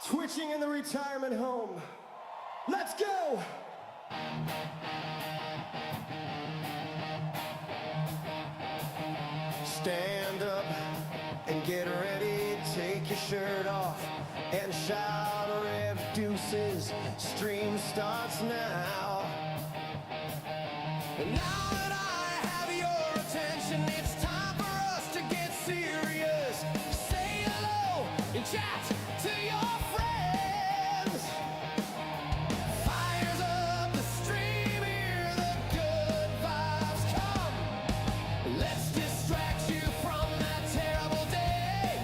Twitching in the retirement home. Let's go! Stand up and get ready, take your shirt off and shout rev deuces. Stream starts now. And now that I have your attention, it's time for us to get serious. Say hello and chat to your friends. Fires up the stream, hear the good vibes come. Let's distract you from that terrible day.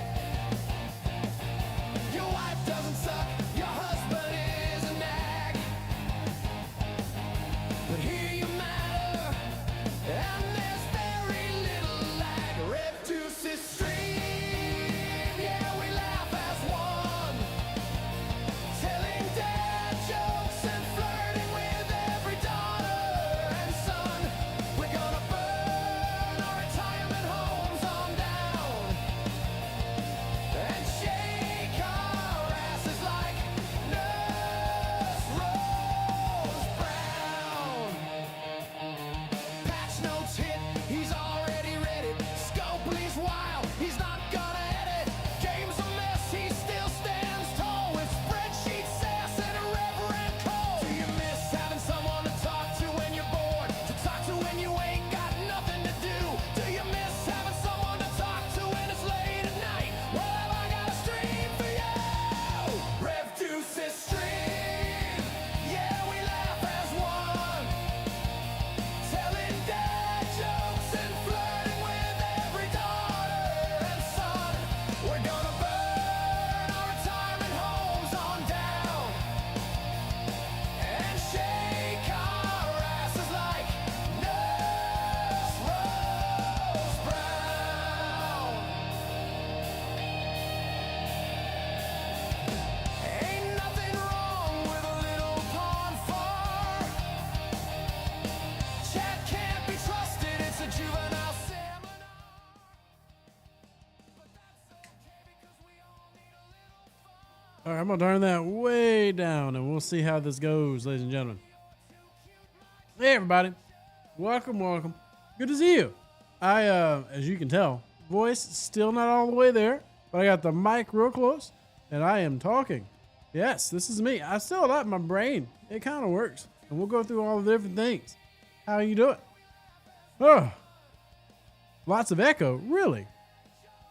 Your wife doesn't suck, your husband is a nag. But here you matter, and there's very little lag. Rev Deuces stream, yeah, we laugh as one. Telling dad jokes and flirting with every daughter and son. We're gonna burn our retirement homes on down and shake our asses like Nurse Rose Brown. Patch notes hit, he's already read it. Scopely's wild, he's not gonna edit. Game's a mess, he still stands tall with spreadsheet sass and irreverent call. Do you miss having someone to talk to when you're bored? To talk to when you ain't got nothing to do? Do you miss having someone to talk to when it's late at night? Well, have I got a stream for you? Rev Deuces stream, yeah, we laugh as one. Telling dad jokes and flirting with every daughter and son. We're gonna burn our retirement homes on down and shake our asses like Nurse Rose Brown. Ain't nothing wrong with a little pawn far. Chat can't be trusted, it's a juvenile seminar. All right, I'm gonna turn that way down, and we'll see how this goes, ladies and gentlemen. Hey, everybody, welcome. Good to see you. As you can tell, voice still not all the way there, but I got the mic real close, and I am talking. Yes, this is me. I still like my brain. It kind of works, and we'll go through all the different things. How you doing? Oh, lots of echo. Really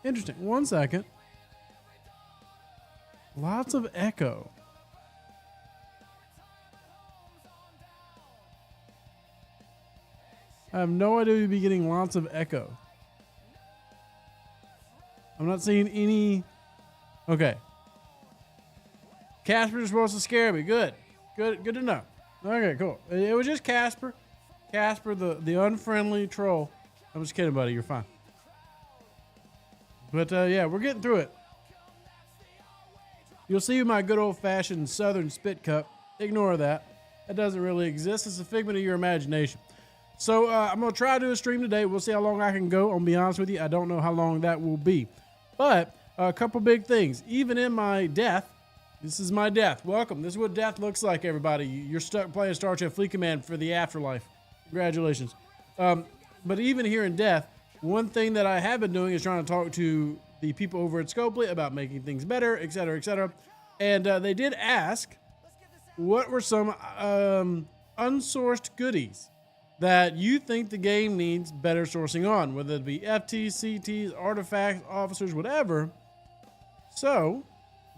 interesting. 1 second. Lots of echo. I have no idea you'd be getting lots of echo. I'm not seeing any. Okay. Casper's supposed to scare me. Good to know. Okay, cool. It was just Casper. Casper, the unfriendly troll. I'm just kidding, buddy. You're fine. But yeah, we're getting through it. You'll see my good old-fashioned Southern spit cup. Ignore that. That doesn't really exist. It's a figment of your imagination. So I'm going to try to do a stream today. We'll see how long I can go. I'll be honest with you. I don't know how long that will be. But a couple big things. Even in my death, this is my death. Welcome. This is what death looks like, everybody. You're stuck playing Star Trek Fleet Command for the afterlife. Congratulations. But even here in death, one thing that I have been doing is trying to talk to the people over at Scopely about making things better, et cetera, et cetera. And they did ask what were some unsourced goodies that you think the game needs better sourcing on, whether it be FTs, CTs, artifacts, officers, whatever. So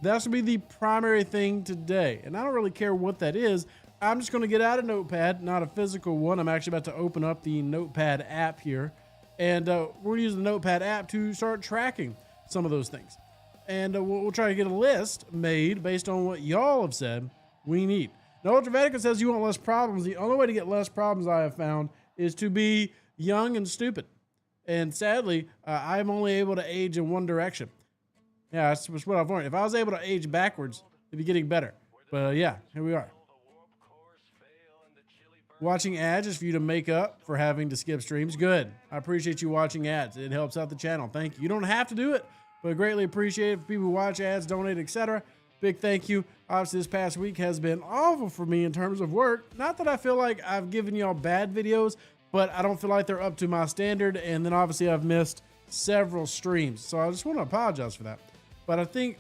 that's going to be the primary thing today. And I don't really care what that is. I'm just going to get out a notepad, not a physical one. I'm actually about to open up the notepad app here. And we're going to use the notepad app to start tracking some of those things. And we'll try to get a list made based on what y'all have said we need. Now, Ultravetica says you want less problems. The only way to get less problems I have found is to be young and stupid. And sadly, I'm only able to age in one direction. Yeah, that's what I've learned. If I was able to age backwards, it'd be getting better. But yeah, here we are. Watching ads is for you to make up for having to skip streams. Good. I appreciate you watching ads. It helps out the channel. Thank you. You don't have to do it, but I greatly appreciate it for people who watch ads, donate, etc. big thank you. Obviously, this past week has been awful for me in terms of work. Not that I feel like I've given y'all bad videos, but I don't feel like they're up to my standard. And then obviously I've missed several streams. So I just want to apologize for that. But I think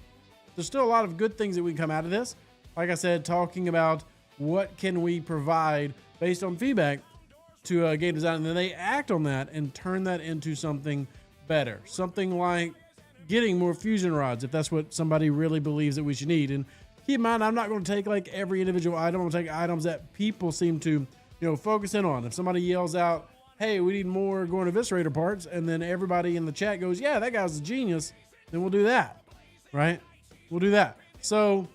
there's still a lot of good things that we can come out of this. Like I said, talking about what can we provide based on feedback to game design, and then they act on that and turn that into something better. Something like getting more fusion rods, if that's what somebody really believes that we should need. And keep in mind, I'm not going to take like every individual item. I'm going to take items that people seem to, focus in on. If somebody yells out, hey, we need more Gorn Eviscerator parts, and then everybody in the chat goes, yeah, that guy's a genius, then we'll do that, right? We'll do that. So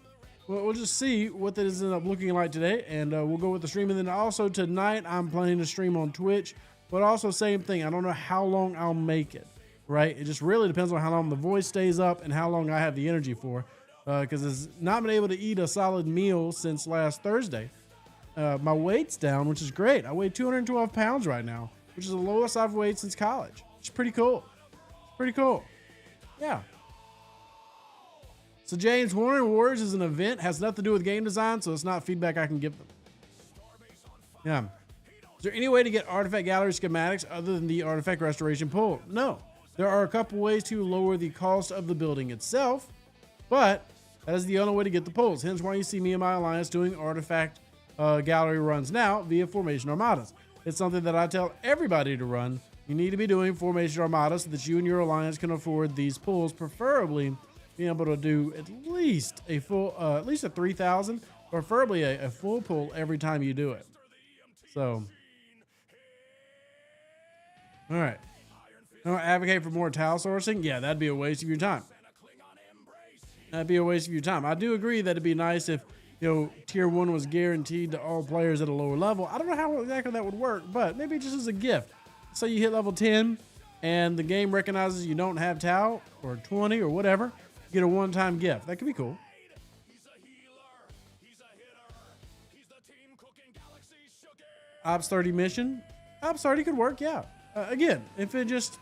we'll just see what that is end up looking like today, and we'll go with the stream. And then also tonight, I'm planning to stream on Twitch, but also same thing. I don't know how long I'll make it, right? It just really depends on how long the voice stays up and how long I have the energy for, because it's not been able to eat a solid meal since last Thursday. My weight's down, which is great. I weigh 212 pounds right now, which is the lowest I've weighed since college. It's pretty cool. Pretty cool. Yeah. So James, Warner Wars is an event, has nothing to do with game design, so it's not feedback I can give them. Yeah. Is there any way to get artifact gallery schematics other than the artifact restoration pool? No. There are a couple ways to lower the cost of the building itself, but that is the only way to get the pulls. Hence why you see me and my alliance doing artifact gallery runs now via Formation Armadas. It's something that I tell everybody to run. You need to be doing Formation Armada so that you and your alliance can afford these pulls, preferably being able to do at least a full, at least a 3,000, preferably a full pull every time you do it. So, all right. Now, advocate for more tile sourcing. Yeah, that'd be a waste of your time. That'd be a waste of your time. I do agree that it'd be nice if, tier 1 was guaranteed to all players at a lower level. I don't know how exactly that would work, but maybe just as a gift. So you hit level 10 and the game recognizes you don't have tile, or 20 or whatever. Get a one-time gift. That could be cool. Ops 30 mission. Ops 30 could work, yeah. Again, if it just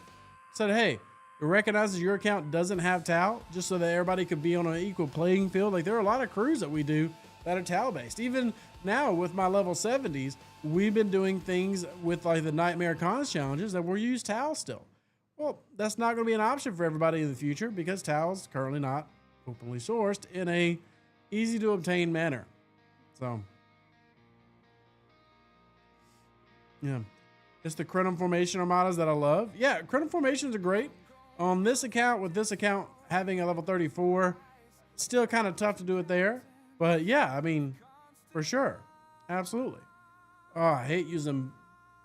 said, hey, it recognizes your account doesn't have tile, just so that everybody could be on an equal playing field. Like, there are a lot of crews that we do that are tile-based. Even now with my level 70s, we've been doing things with like the Nightmare Cons challenges that we'll use tile still. Well, that's not going to be an option for everybody in the future because tile is currently not openly sourced in a easy to obtain manner. So, yeah. It's the Crenum Formation Armadas that I love. Yeah, Crenum Formations are great. On this account, with this account having a level 34, it's still kind of tough to do it there. But yeah, I mean, for sure. Absolutely. Oh, I hate using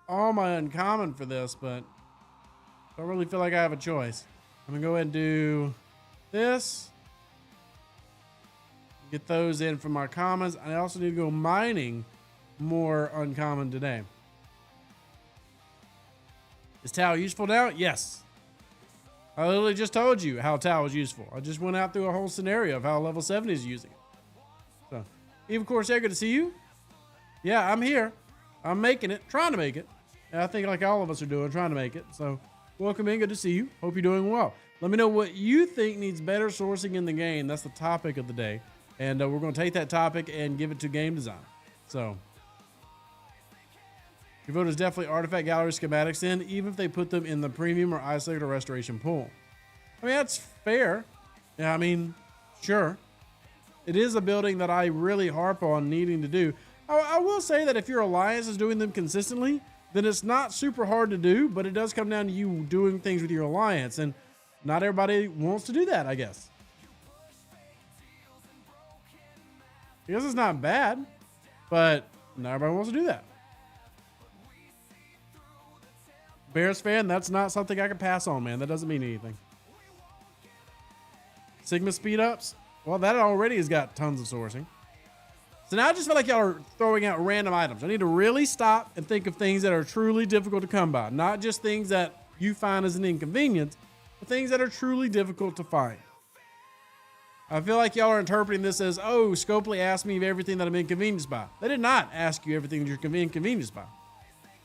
all my uncommon for this, but I don't really feel like I have a choice. I'm going to go ahead and do this. Get those in from my commons. I also need to go mining more uncommon today. Is Tau useful now? Yes. I literally just told you how Tau is useful. I just went out through a whole scenario of how level 70 is using it. So, Eva Corsair, good to see you. Yeah, I'm here. I'm making it, trying to make it. And I think like all of us are doing, trying to make it. So, welcome in. Good to see you. Hope you're doing well. Let me know what you think needs better sourcing in the game. That's the topic of the day. And we're going to take that topic and give it to game design. So, your vote is definitely artifact gallery schematics in, even if they put them in the premium or isolated or restoration pool. I mean, that's fair. Yeah, I mean, sure. It is a building that I really harp on needing to do. I will say that if your alliance is doing them consistently, then it's not super hard to do, but it does come down to you doing things with your alliance, and not everybody wants to do that, I guess. I guess it's not bad, but not everybody wants to do that. Bears fan, that's not something I can pass on, man. That doesn't mean anything. Sigma speed ups? Well, that already has got tons of sourcing. So now I just feel like y'all are throwing out random items. I need to really stop and think of things that are truly difficult to come by. Not just things that you find as an inconvenience, but things that are truly difficult to find. I feel like y'all are interpreting this as, oh, Scopely asked me everything that I'm inconvenienced by. They did not ask you everything that you're inconvenienced by.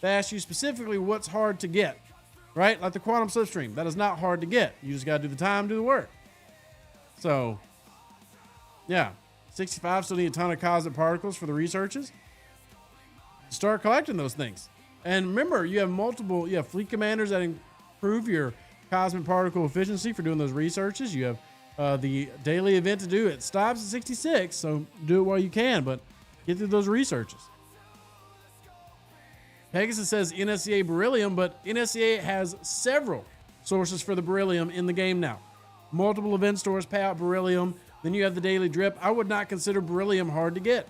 They asked you specifically what's hard to get, right? Like the quantum slipstream. That is not hard to get. You just got to do the time, do the work. So, Yeah. 65 still need a ton of cosmic particles for the researches. Start collecting those things. And remember, you have fleet commanders that improve your cosmic particle efficiency for doing those researches. You have the daily event to do. It stops at 66, so do it while you can, but get through those researches. Pegasus says NSCA beryllium, but NSCA has several sources for the beryllium in the game now. Multiple event stores pay out beryllium. Then you have the daily drip. I would not consider beryllium hard to get.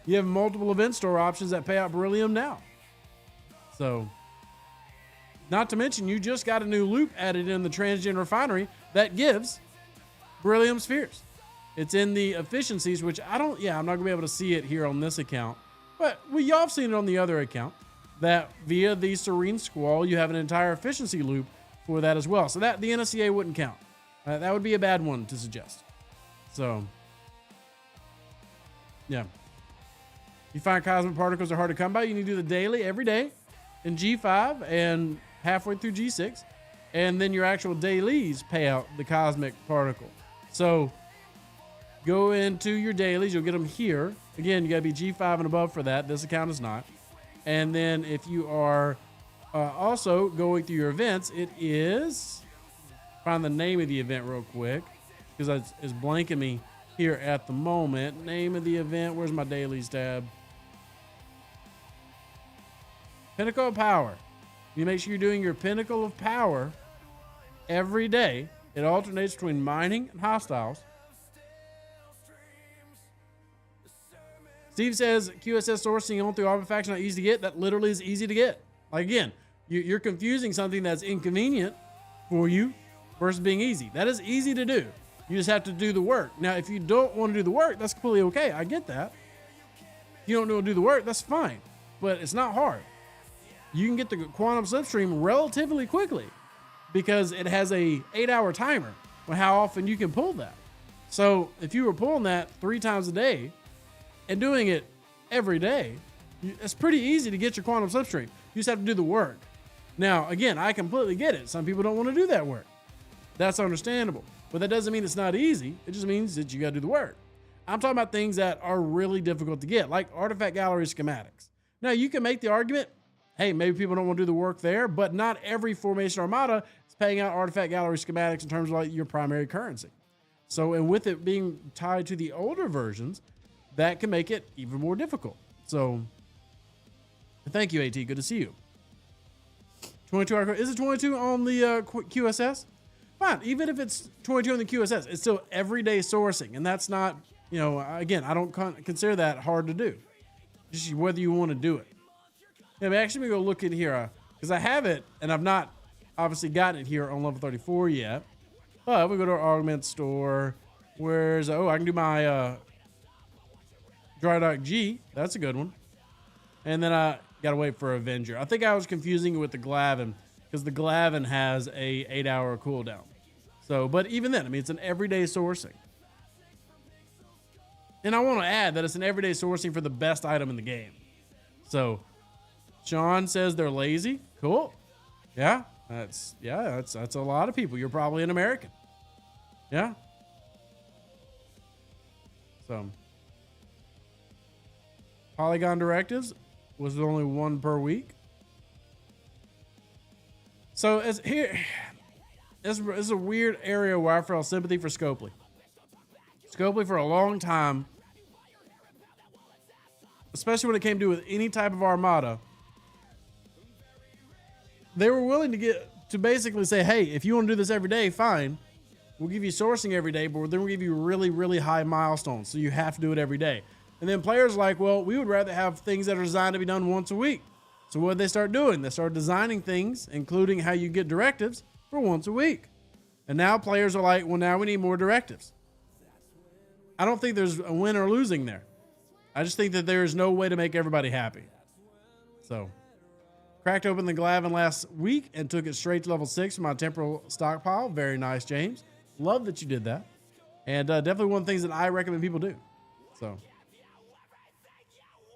You have multiple event store options that pay out beryllium now. So, not to mention, you just got a new loop added in the transgen refinery that gives beryllium spheres. It's in the efficiencies, which I'm not going to be able to see it here on this account, but y'all have seen it on the other account, that via the Serene Squall, you have an entire efficiency loop for that as well. So that the NSCA wouldn't count. That would be a bad one to suggest. So, yeah. You find cosmic particles are hard to come by. You need to do the daily every day in G5 and halfway through G6. And then your actual dailies pay out the cosmic particle. So go into your dailies. You'll get them here. Again, you got to be G5 and above for that. This account is not. And then if you are also going through your events, it is, find the name of the event real quick because it's blanking me here at the moment. Name of the event. Where's my dailies tab? Pinnacle of Power. You make sure you're doing your Pinnacle of Power every day. It alternates between mining and hostiles. Steve says QSS sourcing on through artifacts not easy to get. That literally is easy to get. Like again, you're confusing something that's inconvenient for you versus being easy. That is easy to do. You just have to do the work. Now, if you don't want to do the work, that's completely okay. I get that. If you don't want to do the work, that's fine. But it's not hard. You can get the quantum slipstream relatively quickly because it has a 8-hour timer on how often you can pull that. So if you were pulling that 3 times a day and doing it every day, it's pretty easy to get your quantum slipstream. You just have to do the work. Now, again, I completely get it. Some people don't want to do that work. That's understandable. But that doesn't mean it's not easy. It just means that you got to do the work. I'm talking about things that are really difficult to get, like artifact gallery schematics. Now, you can make the argument, hey, maybe people don't want to do the work there, but not every formation armada is paying out artifact gallery schematics in terms of like your primary currency. So, and with it being tied to the older versions, that can make it even more difficult. So, thank you, AT. Good to see you. 22 hour, is it 22 on the QSS? Fine. Even if it's 22 on the QSS, it's still everyday sourcing. And that's not, again, I don't consider that hard to do. Just whether you want to do it. Yeah, but actually, we go look in here because I have it and I've not obviously gotten it here on level 34 yet. But we go to our augment store. Where's, I can do my Dry Dock G. That's a good one. And then I got to wait for Avenger. I think I was confusing it with the Glavin because the Glavin has a 8-hour cooldown. So, but even then, I mean, it's an everyday sourcing. And I want to add that it's an everyday sourcing for the best item in the game. So, Sean says they're lazy. Cool. Yeah, that's a lot of people. You're probably an American. Yeah. So, Polygon directives was only 1 per week. So this is a weird area where I felt sympathy for Scopely. Scopely for a long time, especially when it came to do with any type of armada, they were willing to basically say, hey, if you want to do this every day, fine. We'll give you sourcing every day, but then we'll give you really, really high milestones. So you have to do it every day. And then players are like, well, we would rather have things that are designed to be done once a week. So what did they start doing? They started designing things, including how you get directives for once a week. And now players are like, well, now we need more directives. I don't think there's a win or losing there. I just think that there is no way to make everybody happy. So, cracked open the Glavin last week and took it straight to level 6 from my temporal stockpile. Very nice, James. Love that you did that. And definitely one of the things that I recommend people do. So,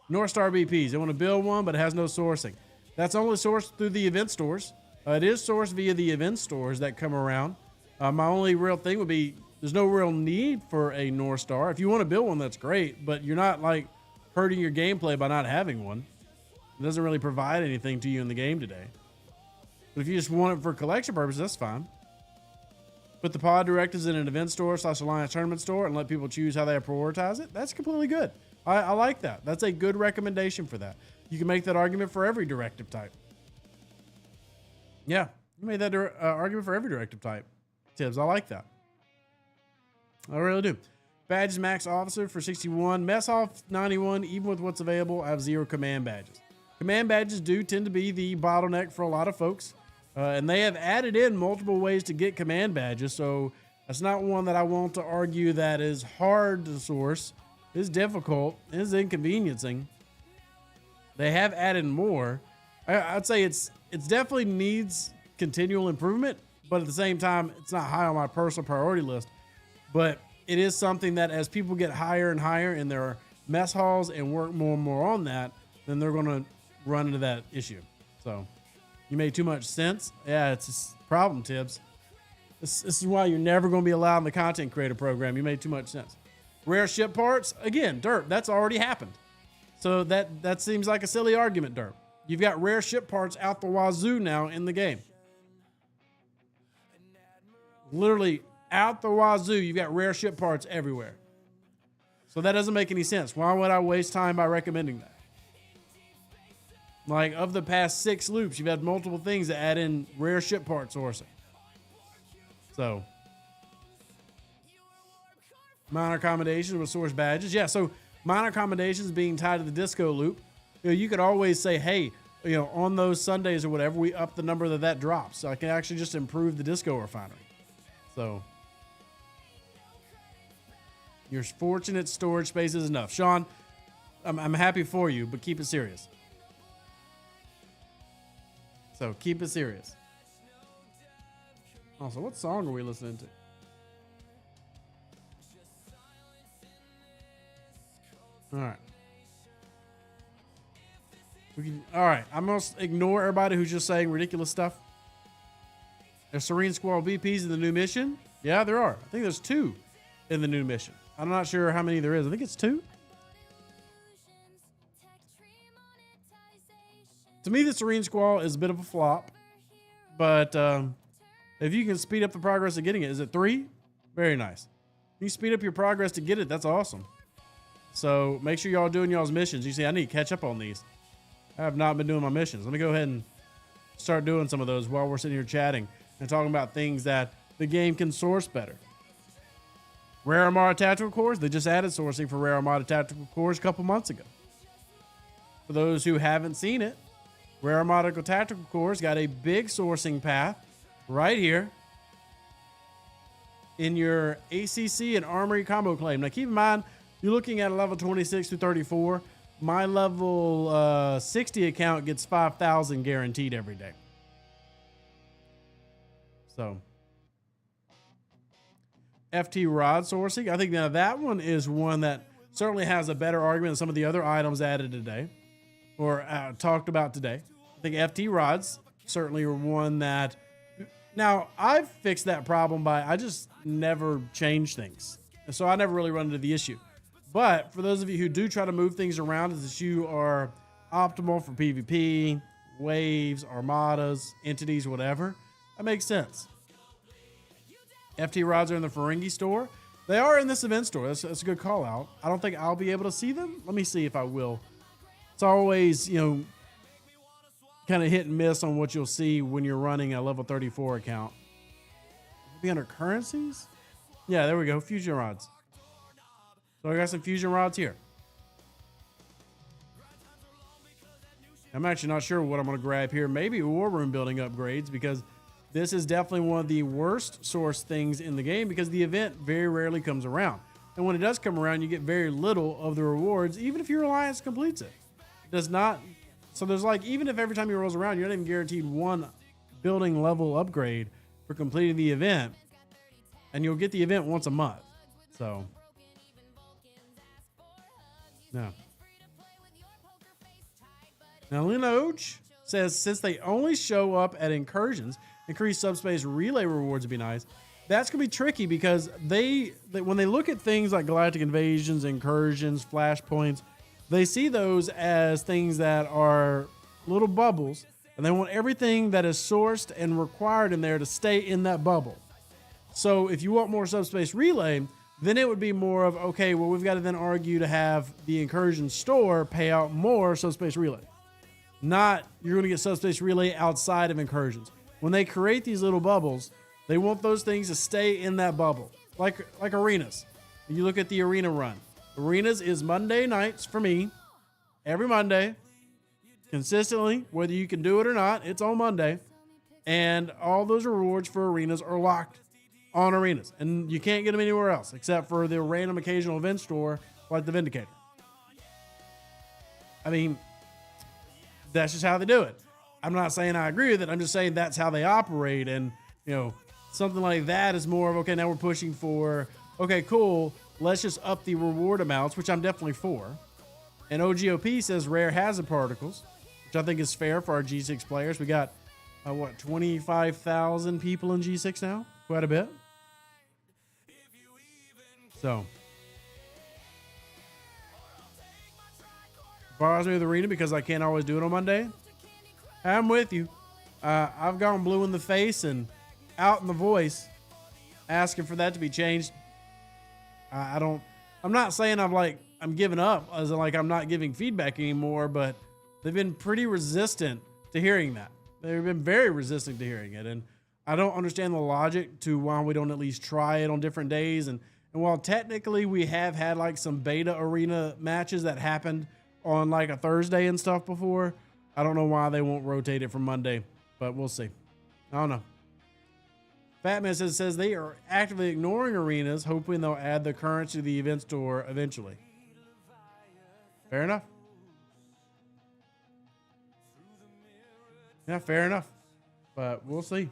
North Star BPs. They want to build one, but it has no sourcing. That's only sourced through the event stores. It is sourced via the event stores that come around. My only real thing would be There's no real need for a North Star. If you want to build one, that's great, but you're not like hurting your gameplay by not having one. It doesn't really provide anything to you in the game today. But if you just want it for collection purposes, that's fine. Put the pod directives in an event store / Alliance tournament store and let people choose how they prioritize it. That's completely good. I like that. That's a good recommendation for that. You can make that argument for every directive type. Yeah, you made that argument for every directive type. Tibbs, I like that. I really do. Badges max officer for 61. Mess off 91. Even with what's available, I have 0 command badges. Command badges do tend to be the bottleneck for a lot of folks. And they have added in multiple ways to get command badges. So that's not one that I want to argue that is hard to source. It's difficult. It's inconveniencing. They have added more. I'd say it's definitely needs continual improvement, but at the same time, it's not high on my personal priority list. But it is something that as people get higher and higher in their mess halls and work more and more on that, then they're going to run into that issue. So you made too much sense. Yeah, it's a problem, Tibbs. This is why you're never going to be allowed in the content creator program. You made too much sense. Rare ship parts, again, Derp, that's already happened. So that seems like a silly argument, Derp. You've got rare ship parts out the wazoo now in the game. Literally out the wazoo, you've got rare ship parts everywhere. So that doesn't make any sense. Why would I waste time by recommending that? Like, of the past 6 loops, you've had multiple things that add in rare ship part sourcing. So, minor accommodations with source badges. Yeah, so minor accommodations being tied to the disco loop. You could always say, hey, on those Sundays or whatever, we up the number that drops. So I can actually just improve the disco refinery. So, your fortunate storage space is enough. Sean, I'm happy for you, but keep it serious. So keep it serious. Also, what song are we listening to? All right. All right. I'm going to ignore everybody who's just saying ridiculous stuff. There's Serene Squall VPs in the new mission. Yeah, there are. I think there's 2 in the new mission. I'm not sure how many there is. I think it's 2. To me, the Serene Squall is a bit of a flop. But if you can speed up the progress of getting it, is it 3? Very nice. If you speed up your progress to get it, that's awesome. So make sure y'all doing y'all's missions. You see, I need to catch up on these. I have not been doing my missions. Let me go ahead and start doing some of those while we're sitting here chatting and talking about things that the game can source better. Rare Armada Tactical Cores, they just added sourcing for Rare Armada Tactical Cores a couple months ago. For those who haven't seen it, Rare Armada Tactical Cores got a big sourcing path right here in your ACC and Armory combo claim. Now keep in mind, you're looking at a level 26 through 34. My level 60 account gets 5,000 guaranteed every day. So, FT rod sourcing. I think now that one is one that certainly has a better argument than some of the other items added today or talked about today. I think FT rods certainly are one that. Now, I've fixed that problem by I just never change things. So I never really run into the issue. But for those of you who do try to move things around as you are optimal for PvP, waves, armadas, entities, whatever, that makes sense. FT rods are in the Ferengi store. They are in this event store. That's a good call out. I don't think I'll be able to see them. Let me see if I will. It's always, kind of hit and miss on what you'll see when you're running a level 34 account. Maybe under currencies? Yeah, there we go. Fusion rods. So I got some fusion rods here. I'm actually not sure what I'm going to grab here. Maybe War Room building upgrades, because this is definitely one of the worst source things in the game because the event very rarely comes around. And when it does come around, you get very little of the rewards, even if your alliance completes it. It does not. So there's even if every time he rolls around, you're not even guaranteed one building level upgrade for completing the event. And you'll get the event once a month. So, no. Now, Linoge says, since they only show up at incursions, increased subspace relay rewards would be nice. that's going to be tricky because they when they look at things like galactic invasions, incursions, flashpoints, they see those as things that are little bubbles, and they want everything that is sourced and required in there to stay in that bubble. So if you want more subspace relay, then it would be more of, okay, well, we've got to then argue to have the incursion store pay out more subspace relay. Not you're going to get subspace relay outside of incursions. When they create these little bubbles, they want those things to stay in that bubble, like arenas. When you look at the arena run, arenas is Monday nights for me, every Monday, consistently, whether you can do it or not, it's on Monday, and all those rewards for arenas are locked on arenas, and you can't get them anywhere else except for the random occasional event store like the Vindicator. I mean, that's just how they do it. I'm not saying I agree with it. I'm just saying that's how they operate. And, you know, something like that is more of, okay, now we're pushing for, okay, cool, let's just up the reward amounts, which I'm definitely for. And OGOP says rare hazard particles, which I think is fair for our G6 players. We got, 25,000 people in G6 now? Quite a bit. So, bothers me with the arena because I can't always do it on Monday. I'm with you. I've gone blue in the face and out in the voice asking for that to be changed. I'm not saying I'm giving up as in like I'm not giving feedback anymore, but they've been pretty resistant to hearing that. They've been very resistant to hearing it. And I don't understand the logic to why we don't at least try it on different days. And while technically we have had like some beta arena matches that happened on like a Thursday and stuff before, I don't know why they won't rotate it from Monday, but we'll see. I don't know. Fatman says they are actively ignoring arenas, hoping they'll add the currency to the event store eventually. Fair enough. Yeah, fair enough. But we'll see.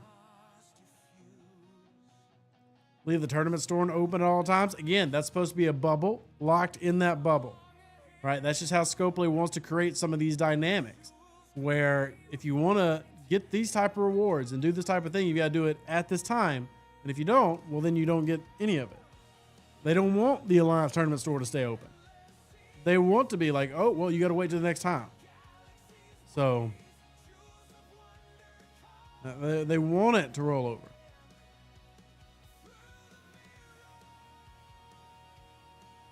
Leave the tournament store open at all times. Again, that's supposed to be a bubble locked in that bubble, right? That's just how Scopely wants to create some of these dynamics where if you want to get these type of rewards and do this type of thing, you got to do it at this time. And if you don't, well, then you don't get any of it. They don't want the Alliance tournament store to stay open. They want to be like, oh, well, you got to wait till the next time. So they want it to roll over.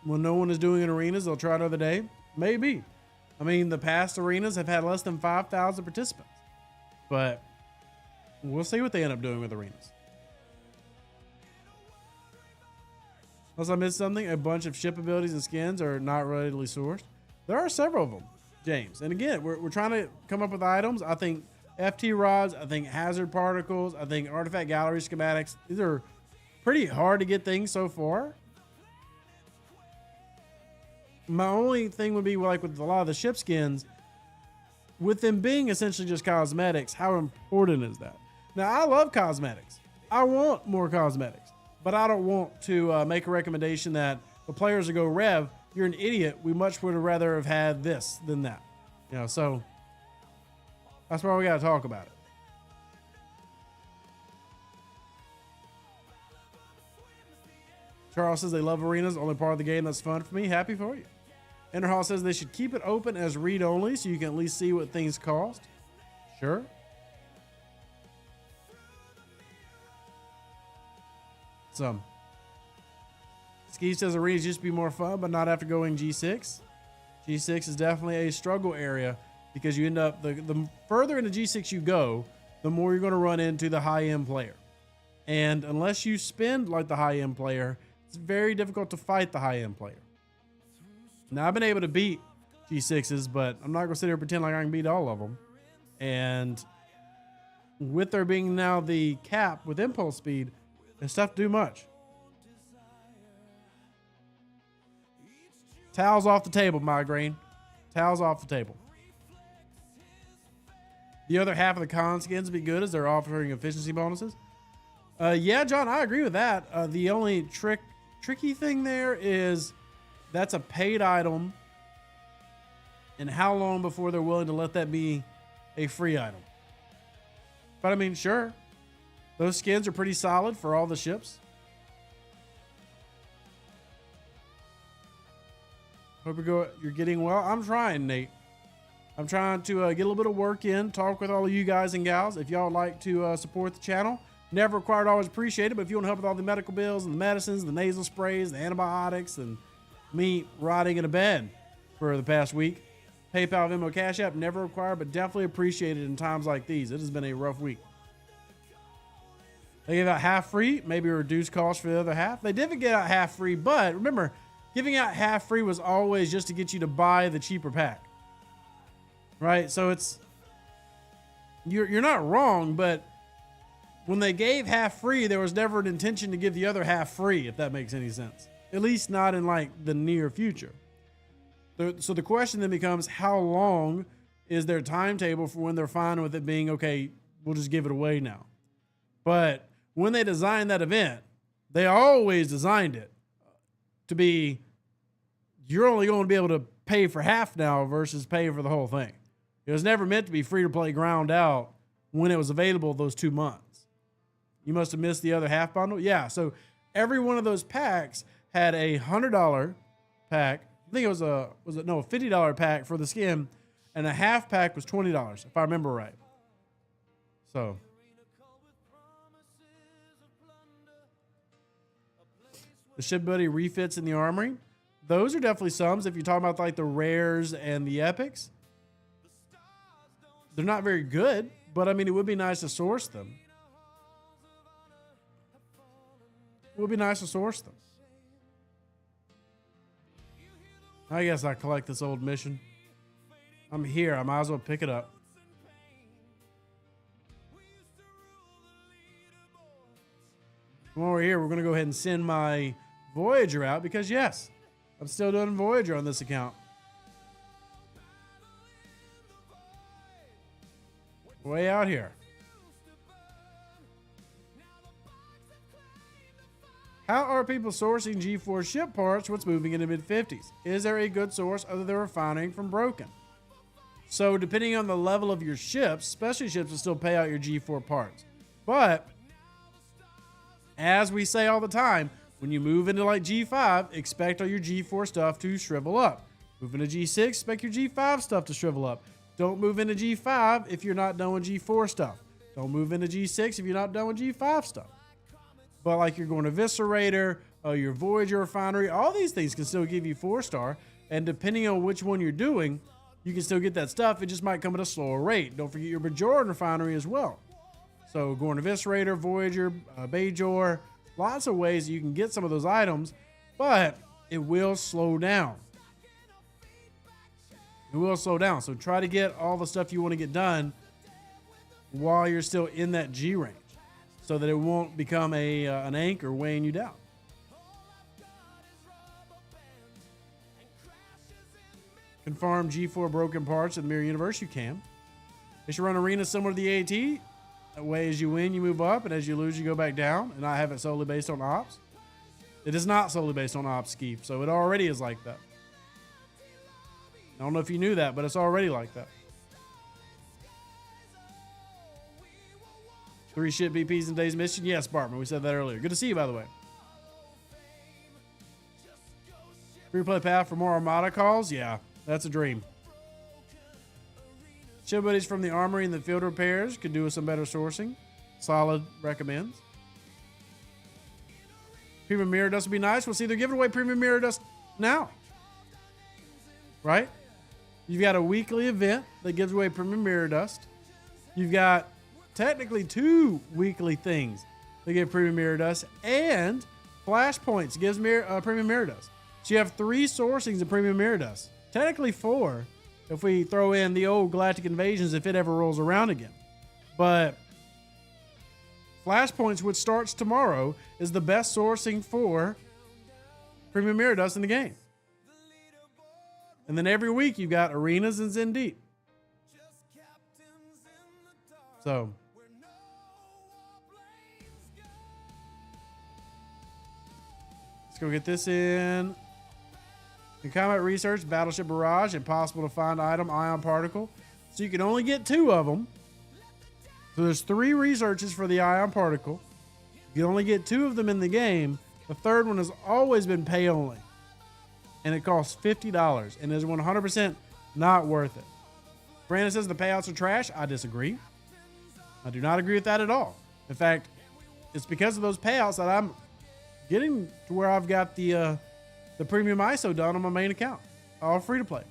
When no one is doing in arenas, they'll try another day. Maybe. I mean, the past arenas have had less than 5,000 participants. But we'll see what they end up doing with arenas. Unless I missed something, a bunch of ship abilities and skins are not readily sourced. There are several of them, James. And again, we're trying to come up with items. I think FT rods, I think hazard particles, I think artifact gallery schematics. These are pretty hard to get things so far. My only thing would be like with a lot of the ship skins, with them being essentially just cosmetics, how important is that? Now, I love cosmetics. I want more cosmetics, but I don't want to make a recommendation that the players will go, Rev, you're an idiot. We much would have rather have had this than that. You know, so that's why we got to talk about it. Charles says they love arenas, only part of the game that's fun for me. Happy for you. Enderhall says they should keep it open as read only so you can at least see what things cost. Sure. Some. Ski says arenas used to be more fun, but not after going G6. G6 is definitely a struggle area because you end up, the further into G6 you go, the more you're going to run into the high-end player. And unless you spend like the high-end player, it's very difficult to fight the high-end player. Now, I've been able to beat G6s, but I'm not going to sit here and pretend like I can beat all of them. And with there being now the cap with impulse speed, it's tough to do much. Towels off the table, Migraine. Towels off the table. The other half of the con skins be good as they're offering efficiency bonuses. Yeah, John, I agree with that. The only tricky thing there is that's a paid item, and how long before they're willing to let that be a free item. But I mean, sure, Those skins are pretty solid for all the ships. Hope you're getting well. I'm trying, Nate. I'm trying to get a little bit of work in, talk with all of you guys and gals. If y'all would like to support the channel, never required, always appreciated. But if you want to help with all the medical bills and the medicines, the nasal sprays, the antibiotics, and me rotting in a bed for the past week, PayPal, Venmo, Cash App, never required, but definitely appreciated in times like these. It has been a rough week. They gave out half free, maybe a reduced cost for the other half. They didn't get out half free, but remember, giving out half free was always just to get you to buy the cheaper pack. Right? So it's, you're not wrong, but when they gave half free, there was never an intention to give the other half free, if that makes any sense. At least not in like the near future. So the question then becomes, how long is their timetable for when they're fine with it being, okay, we'll just give it away now. But when they designed that event, they always designed it to be, you're only going to be able to pay for half now versus pay for the whole thing. It was never meant to be free to play ground out when it was available those 2 months. You must have missed the other half bundle. Yeah. So every one of those packs had a $100 pack. I think it was a $50 pack for the skin, and a half pack was $20, if I remember right. So the Ship Buddy refits in the armory, those are definitely some. If you're talking about like the rares and the epics, they're not very good, but I mean, it would be nice to source them. It would be nice to source them. I guess I collect this old mission. I'm here. I might as well pick it up. While we're here, we're going to go ahead and send my Voyager out because, yes, I'm still doing Voyager on this account. Way out here. How are people sourcing G4 ship parts? What's moving in the mid-50s? Is there a good source other than refining from broken? So depending on the level of your ships, specialty ships will still pay out your G4 parts. But as we say all the time, when you move into like G5, expect all your G4 stuff to shrivel up. Move into G6, expect your G5 stuff to shrivel up. Don't move into G5 if you're not done with G4 stuff. Don't move into G6 if you're not done with G5 stuff. But like you're going to Eviscerator, your Voyager refinery, all these things can still give you 4-star. And depending on which one you're doing, you can still get that stuff. It just might come at a slower rate. Don't forget your Bajoran refinery as well. So going to Eviscerator, Voyager, Bajor, lots of ways that you can get some of those items, but it will slow down. It will slow down. So try to get all the stuff you want to get done while you're still in that G range, so that it won't become an anchor weighing you down. Confirm G4 broken parts in the Mirror Universe. You can. They should run arenas similar to the AT. That way, as you win, you move up, and as you lose, you go back down, and not have it solely based on ops. It is not solely based on ops, Skeef, so it already is like that. I don't know if you knew that, but it's already like that. 3 ship BPs in today's mission. Yes, Bartman, we said that earlier. Good to see you, by the way. Free play path for more Armada calls? Yeah, that's a dream. Ship buddies from the armory and the field repairs could do with some better sourcing. Solid recommends. Premium Mirror Dust would be nice. We'll see, they're giving away Premium Mirror Dust now. Right? You've got a weekly event that gives away Premium Mirror Dust. You've got technically 2 weekly things that give Premium Mirror Dust, and Flashpoints gives Premium Mirror Dust. So you have 3 sourcings of Premium Mirror Dust. Technically 4 if we throw in the old Galactic Invasions if it ever rolls around again. But Flashpoints, which starts tomorrow, is the best sourcing for Premium Mirror Dust in the game. And then every week you've got Arenas and Zendeep. So let's go get this in. In combat research, Battleship Barrage, impossible to find item, ion particle. So you can only get 2 of them. So there's 3 researches for the ion particle. You only get 2 of them in the game. The third one has always been pay only. And it costs $50 and is 100% not worth it. Brandon says the payouts are trash. I disagree. I do not agree with that at all. In fact, it's because of those payouts that I'm getting to where I've got the premium ISO done on my main account. All free to play.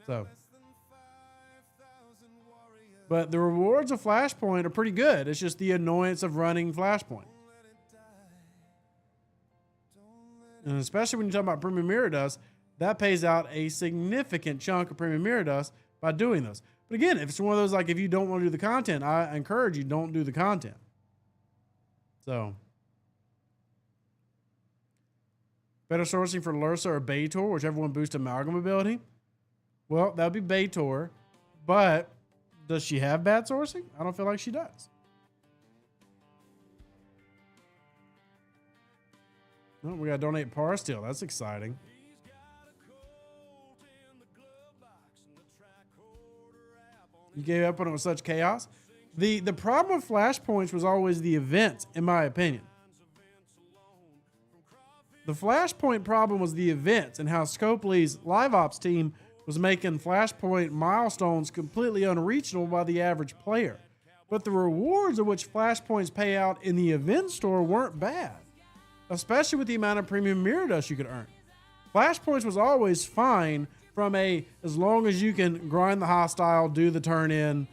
So, but the rewards of Flashpoint are pretty good. It's just the annoyance of running Flashpoint. And especially when you talk about premium mirror dust, that pays out a significant chunk of premium mirror dust by doing those. But again, if it's one of those, like if you don't want to do the content, I encourage you, don't do the content. So, better sourcing for Lursa or Baitor, whichever one boosts amalgam ability. Well, that would be Baitor, but does she have bad sourcing? I don't feel like she does. Oh, we got to donate par steel. That's exciting. You gave up on it with such chaos. The problem with Flashpoints was always the events, in my opinion. The Flashpoint problem was the events and how Scopely's live ops team was making Flashpoint milestones completely unreachable by the average player. But the rewards of which Flashpoints pay out in the event store weren't bad, especially with the amount of premium mirror dust you could earn. Flashpoints was always fine from as long as you can grind the hostile, do the turn in,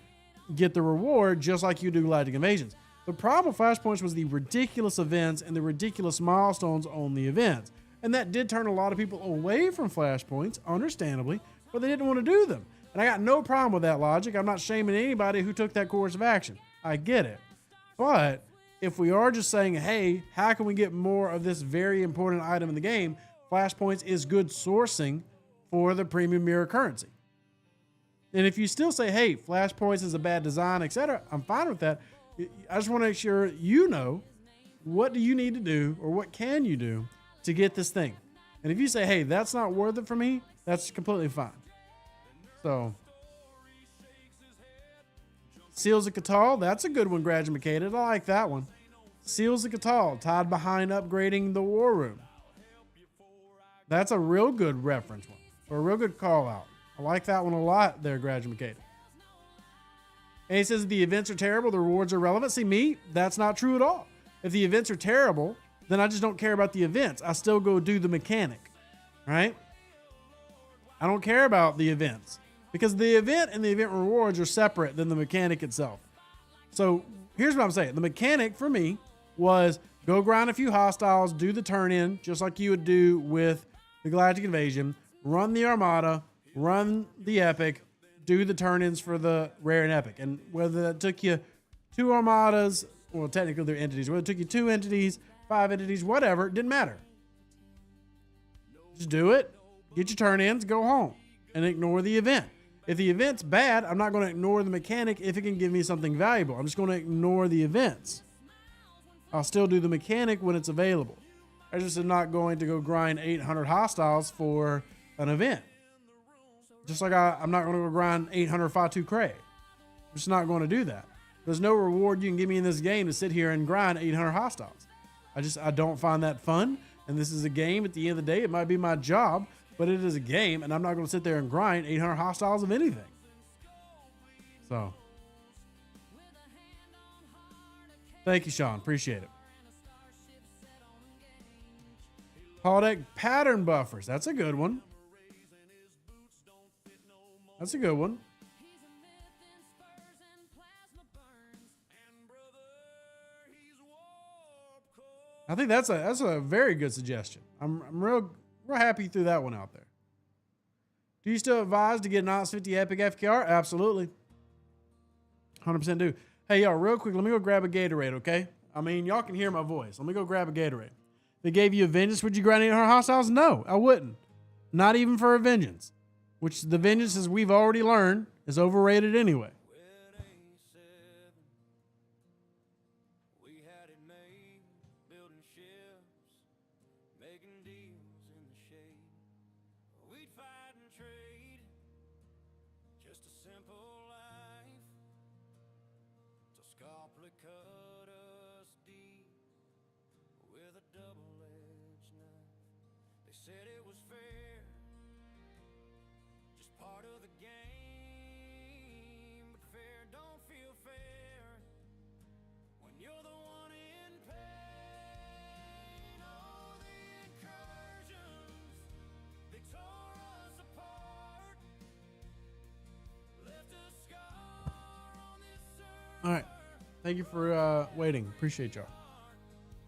get the reward, just like you do Galactic Invasions. The problem with Flashpoints was the ridiculous events and the ridiculous milestones on the events. And that did turn a lot of people away from Flashpoints, understandably, but they didn't want to do them. And I got no problem with that logic. I'm not shaming anybody who took that course of action. I get it. But if we are just saying, hey, how can we get more of this very important item in the game? Flashpoints is good sourcing for the premium mirror currency. And if you still say, hey, Flashpoints is a bad design, etc., I'm fine with that. I just want to make sure you know, what do you need to do or what can you do to get this thing? And if you say, hey, that's not worth it for me, that's completely fine. So, Seals of Catal, that's a good one, Gradumacated. I like that one. Seals of Catal, tied behind upgrading the War Room. That's a real good reference one, or a real good call out. I like that one a lot there, Gradumacated. And he says the events are terrible, the rewards are relevant. See, me, that's not true at all. If the events are terrible, then I just don't care about the events. I still go do the mechanic, right? I don't care about the events because the event and the event rewards are separate than the mechanic itself. So here's what I'm saying. The mechanic for me was go grind a few hostiles, do the turn in, just like you would do with the Galactic Invasion, run the Armada, run the Epic, do the turn-ins for the Rare and Epic. And whether that took you 2 Armadas, well, technically they're entities, whether it took you 2 entities, 5 entities, whatever, it didn't matter. Just do it, get your turn-ins, go home, and ignore the event. If the event's bad, I'm not going to ignore the mechanic if it can give me something valuable. I'm just going to ignore the events. I'll still do the mechanic when it's available. I just am not going to go grind 800 hostiles for an event. Just like I'm not going to go grind 800 Fatu Cray. I'm just not going to do that. There's no reward you can give me in this game to sit here and grind 800 hostiles. I don't find that fun. And this is a game. At the end of the day, it might be my job, but it is a game, and I'm not going to sit there and grind 800 hostiles of anything. So, thank you, Sean. Appreciate it. Holodeck pattern buffers. That's a good one. That's a good one. I think that's a very good suggestion. I'm real happy you threw that one out there. Do you still advise to get an Ops 50 Epic FKR? Absolutely. 100% do. Hey, y'all, real quick, let me go grab a Gatorade, okay? I mean, y'all can hear my voice. Let me go grab a Gatorade. If they gave you a Vengeance, would you grind 800 hostiles? No, I wouldn't. Not even for a Vengeance. Which the Vengeance, as we've already learned, is overrated anyway. simple life till Scopely cut us deep with a double-edged knife. They said it was fair, just part of the game, but fair don't feel fair when you're the one in pain. Oh, the incursions, they tore us apart, left a scar on this earth. All right. Thank you for waiting. Appreciate y'all.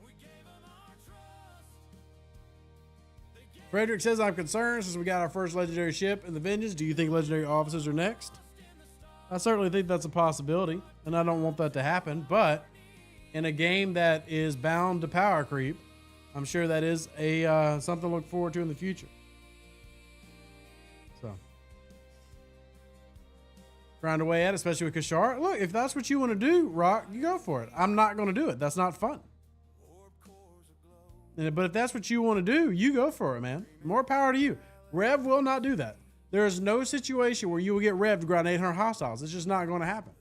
We gave them our trust. Frederick says, I'm concerned since we got our first legendary ship in the Vengeance. Do you think legendary officers are next? I certainly think that's a possibility, and I don't want that to happen. But in a game that is bound to power creep, I'm sure that is a something to look forward to in the future. So, grind away at it, especially with Kashar. Look, if that's what you want to do, Rock, you go for it. I'm not going to do it. That's not fun. But if that's what you want to do, you go for it, man. More power to you. Rev will not do that. There is no situation where you will get Rev to grind 800 hostiles. It's just not going to happen.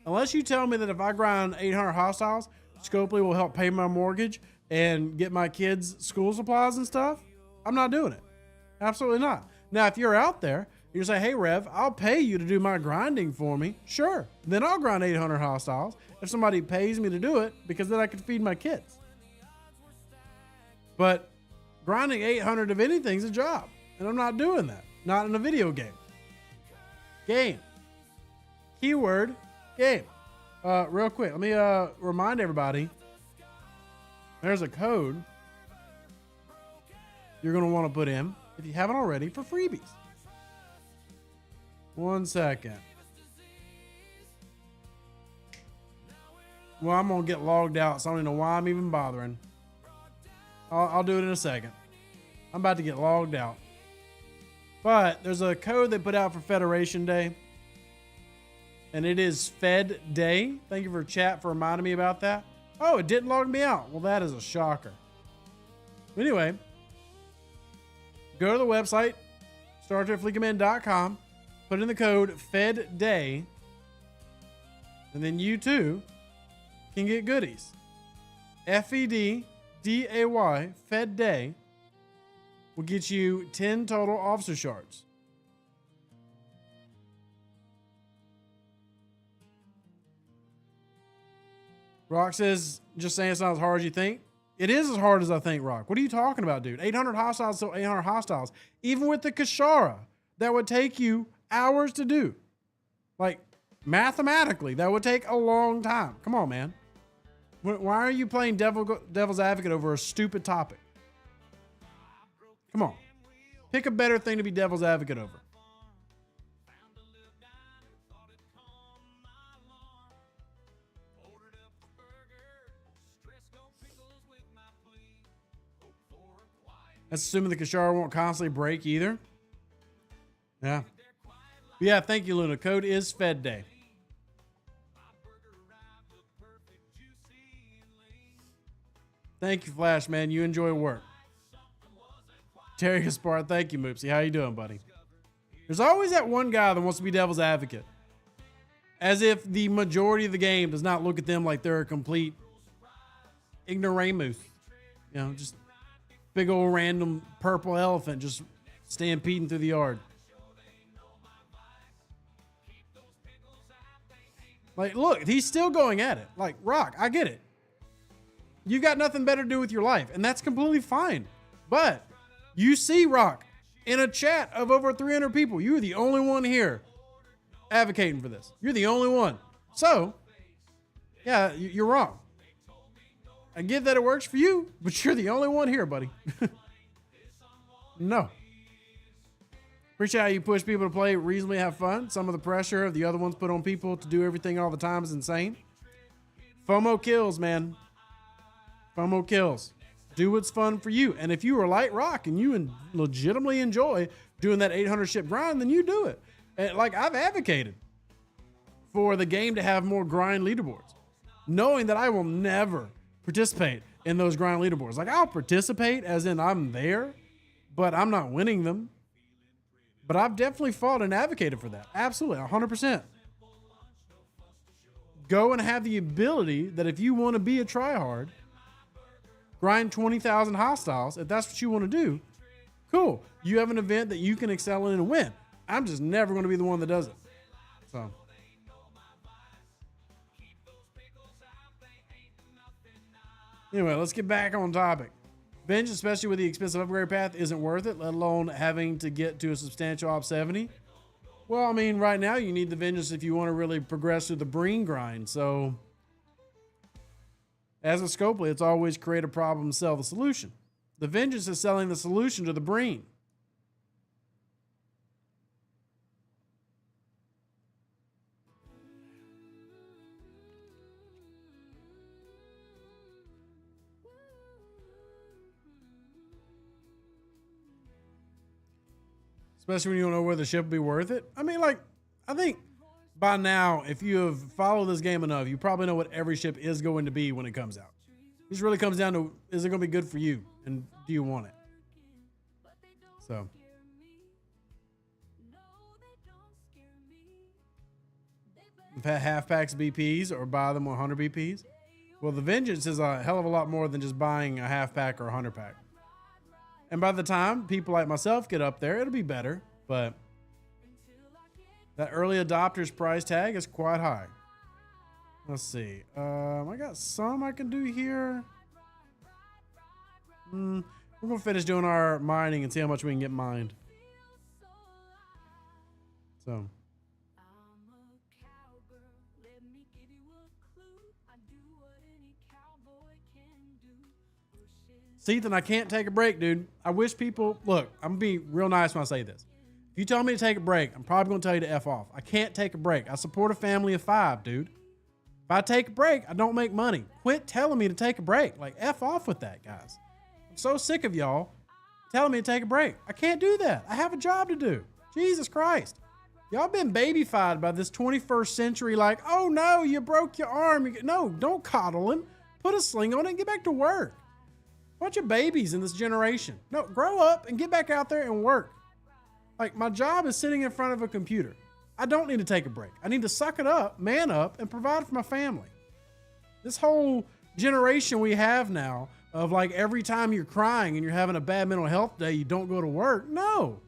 Unless you tell me that if I grind 800 hostiles, Scopely will help pay my mortgage and get my kids' school supplies and stuff, I'm not doing it. Absolutely not. Now, if you're out there, you say, hey, Rev, I'll pay you to do my grinding for me. Sure. Then I'll grind 800 hostiles if somebody pays me to do it, because then I can feed my kids. But grinding 800 of anything is a job, and I'm not doing that. Not in a video game. Game. Keyword, game. Real quick, let me remind everybody, there's a code you're going to want to put in, if you haven't already, for freebies. 1 second. Well, I'm going to get logged out, so I don't even know why I'm even bothering. I'll do it in a second. I'm about to get logged out. But there's a code they put out for Federation Day. And it is Fed Day. Thank you for chat for reminding me about that. Oh, it didn't log me out. Well, that is a shocker. Anyway, go to the website, StarTrekFleetCommand.com, put in the code Fed Day, and then you too can get goodies. FEDDAY, Fed Day, will get you 10 total officer shards. Rock says, just saying it's not as hard as you think. It is as hard as I think, Rock. What are you talking about, dude? 800 hostiles, still 800 hostiles. Even with the Kashara, that would take you hours to do. Like, mathematically, that would take a long time. Come on, man. Why are you playing devil's advocate over a stupid topic? Come on. Pick a better thing to be devil's advocate over. That's assuming the Kashara won't constantly break either. Yeah. But yeah, thank you, Luna. Code is Fed Day. Thank you, Flash, man. You enjoy work. Terry Gaspar, thank you, Moopsy. How you doing, buddy? There's always that one guy that wants to be devil's advocate. As if the majority of the game does not look at them like they're a complete ignoramus. You know, just big old random purple elephant just stampeding through the yard. Like, look, he's still going at it. Like, Rock, I get it. You got nothing better to do with your life, and that's completely fine. But you see, Rock, in a chat of over 300 people, you're the only one here advocating for this. You're the only one. So, yeah, you're wrong. I get that it works for you, but you're the only one here, buddy. No. Appreciate how you push people to play reasonably, have fun. Some of the pressure of the other ones put on people to do everything all the time is insane. FOMO kills, man. FOMO kills. Do what's fun for you. And if you are light Rock and you legitimately enjoy doing that 800 ship grind, then you do it. And like, I've advocated for the game to have more grind leaderboards, knowing that I will never participate in those grind leaderboards. Like, I'll participate as in I'm there, but I'm not winning them. But I've definitely fought and advocated for that. Absolutely, 100%. Go and have the ability that if you want to be a tryhard, grind 20,000 hostiles, if that's what you want to do, cool. You have an event that you can excel in and win. I'm just never going to be the one that does it. So. Anyway, let's get back on topic. Vengeance, especially with the expensive upgrade path, isn't worth it, let alone having to get to a substantial op 70. Well, I mean, right now you need the Vengeance if you want to really progress through the Breen grind. So, as a Scopely, it's always create a problem, sell the solution. The Vengeance is selling the solution to the Breen. Especially when you don't know whether the ship will be worth it. I mean, like, I think by now, if you have followed this game enough, you probably know what every ship is going to be when it comes out. It just really comes down to, is it going to be good for you? And do you want it? So. We've had half packs BPs or buy them 100 BPs. Well, the Vengeance is a hell of a lot more than just buying a half pack or a 100 pack. And by the time people like myself get up there, it'll be better. But that early adopter's price tag is quite high. Let's see. I got some I can do here. We're going to finish doing our mining and see how much we can get mined. So. Ethan, I can't take a break, dude. I wish people, look, I'm going to be real nice when I say this. If you tell me to take a break, I'm probably going to tell you to F off. I can't take a break. I support a family of 5, dude. If I take a break, I don't make money. Quit telling me to take a break. Like, F off with that, guys. I'm so sick of y'all telling me to take a break. I can't do that. I have a job to do. Jesus Christ. Y'all been babyfied by this 21st century, like, oh no, you broke your arm. No, don't coddle him. Put a sling on it and get back to work. Bunch of babies in this generation. No, grow up and get back out there and work. Like, my job is sitting in front of a computer. I don't need to take a break. I need to suck it up, man up, and provide for my family. This whole generation we have now of like every time you're crying and you're having a bad mental health day, you don't go to work. No.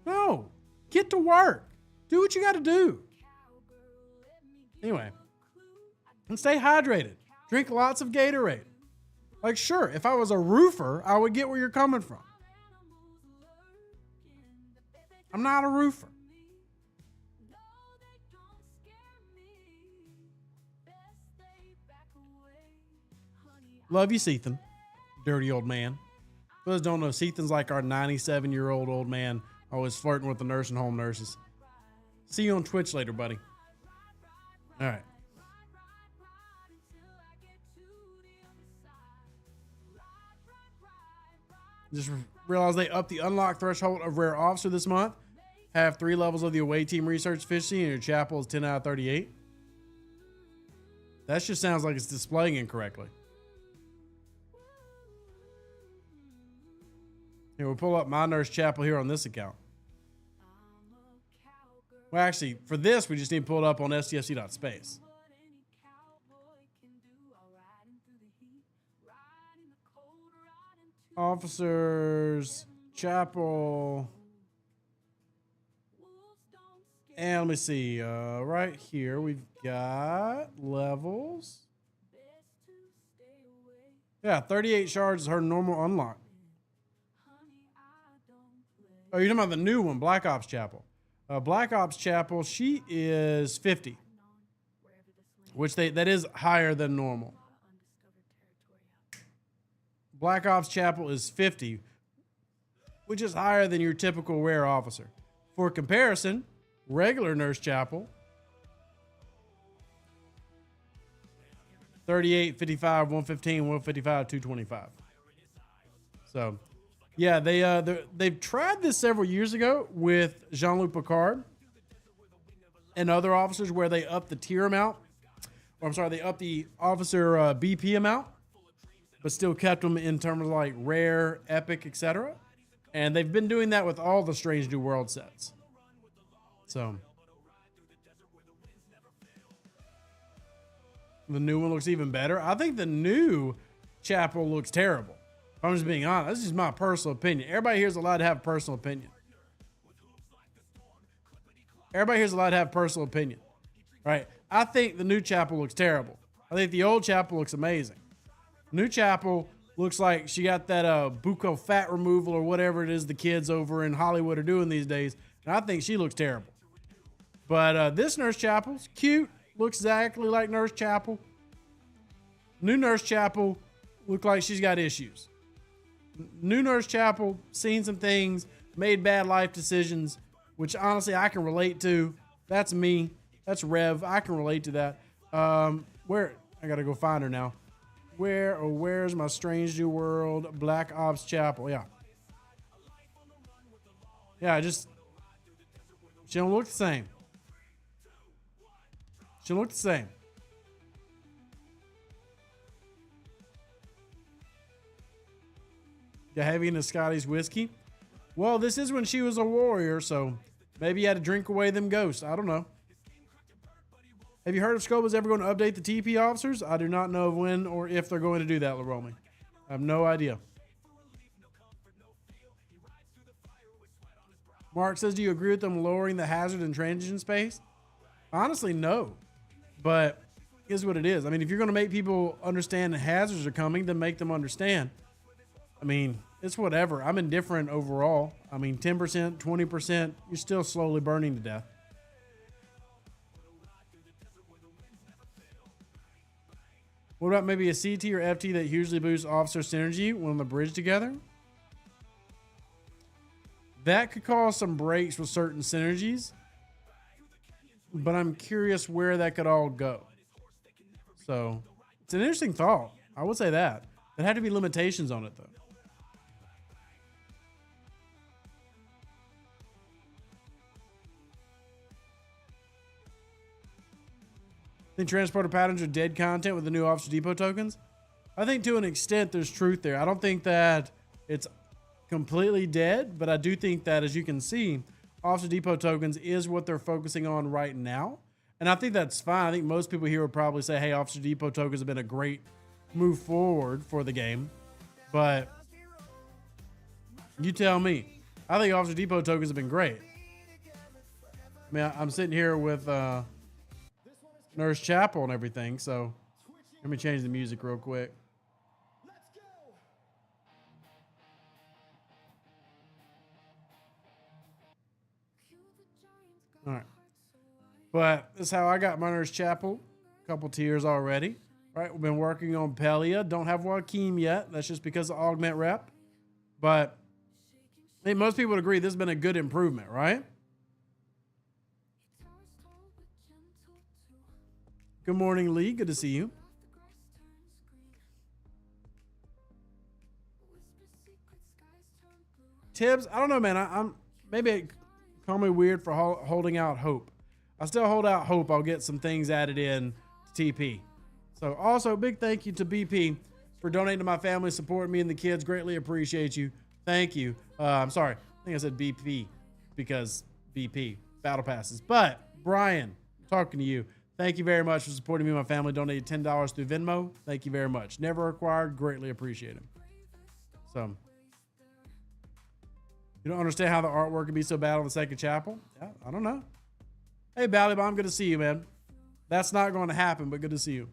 No. Get to work. Do what you got to do. Anyway. And stay hydrated. Drink lots of Gatorade. Like, sure, if I was a roofer, I would get where you're coming from. I'm not a roofer. Love you, Sethan. Dirty old man. For those who don't know, Sethan's like our 97-year-old old man, always flirting with the nursing home nurses. See you on Twitch later, buddy. All right. Just realized they upped the unlock threshold of rare officer this month. Have 3 levels of the away team research efficiency, and your chapel is 10 out of 38. That just sounds like it's displaying incorrectly. Here, we'll pull up my nurse chapel here on this account. Well, actually, for this, we just need to pull it up on STFC.space. Officers, chapel, and let me see, right here we've got levels. Yeah, 38 shards is her normal unlock. Oh, you're talking about the new one, Black Ops Chapel. Black Ops Chapel, she is 50, which that is higher than normal. Black Ops Chapel is 50, which is higher than your typical rare officer. For comparison, regular Nurse Chapel, 38, 55, 115, 155, 225. So, yeah, they've tried this several years ago with Jean-Luc Picard and other officers where they up the tier amount. Or I'm sorry, they up the officer BP amount, but still kept them in terms of like rare, epic, etc. And they've been doing that with all the Strange New World sets. So the new one looks even better. I think the new chapel looks terrible. If I'm just being honest, this is my personal opinion. Everybody here's allowed to have a personal opinion. Everybody here's allowed to have a personal opinion, right? I think the new chapel looks terrible. I think the old chapel looks amazing. New chapel looks like she got that buccal fat removal or whatever it is the kids over in Hollywood are doing these days. And I think she looks terrible. But this Nurse Chapel's cute. Looks exactly like Nurse Chapel. New Nurse Chapel look like she's got issues. New Nurse Chapel, seen some things, made bad life decisions, which honestly I can relate to. That's me. That's Rev. I can relate to that. Where I gotta go find her now. Where's my Strange New World Black Ops Chapel? Yeah. Yeah, she don't look the same. She don't look the same. You heavy into Scotty's whiskey? Well, this is when she was a warrior, so maybe you had to drink away them ghosts. I don't know. Have you heard if Scoba's ever going to update the TP officers? I do not know when or if they're going to do that, LaRomy. I have no idea. Mark says, do you agree with them lowering the hazard in transition space? Honestly, no. But here's what it is. I mean, if you're going to make people understand the hazards are coming, then make them understand. I mean, it's whatever. I'm indifferent overall. I mean, 10%, 20%, you're still slowly burning to death. What about maybe a CT or FT that hugely boosts officer synergy when on the bridge together? That could cause some breaks with certain synergies, but I'm curious where that could all go. So it's an interesting thought. I would say that. There had to be limitations on it, though. Think transporter patterns are dead content with the new Officer Depot tokens? I think to an extent there's truth there. I don't think that it's completely dead, but I do think that, as you can see, Officer Depot tokens is what they're focusing on right now. And I think that's fine. I think most people here would probably say, hey, Officer Depot tokens have been a great move forward for the game. But you tell me. I think Officer Depot tokens have been great. I mean, I'm sitting here with Nurse Chapel and everything, so let me change the music real quick. All right. But this is how I got my Nurse Chapel. A couple tiers already. All right, we've been working on Pelia. Don't have Joaquin yet. That's just because of augment rep. But I think most people would agree this has been a good improvement, right? Good morning, Lee. Good to see you. Tibbs, I don't know, man. I'm maybe call me weird for holding out hope. I still hold out hope I'll get some things added in to TP. So also, big thank you to BP for donating to my family, supporting me and the kids. Greatly appreciate you. Thank you. I'm sorry. I think I said BP because BP, battle passes. But Brian, I'm talking to you. Thank you very much for supporting me and my family. Donated $10 through Venmo. Thank you very much. Never required. Greatly appreciate it. So, you don't understand how the artwork can be so bad on the second chapel? Yeah, I don't know. Hey, Ballybomb, good to see you, man. That's not going to happen, but good to see you.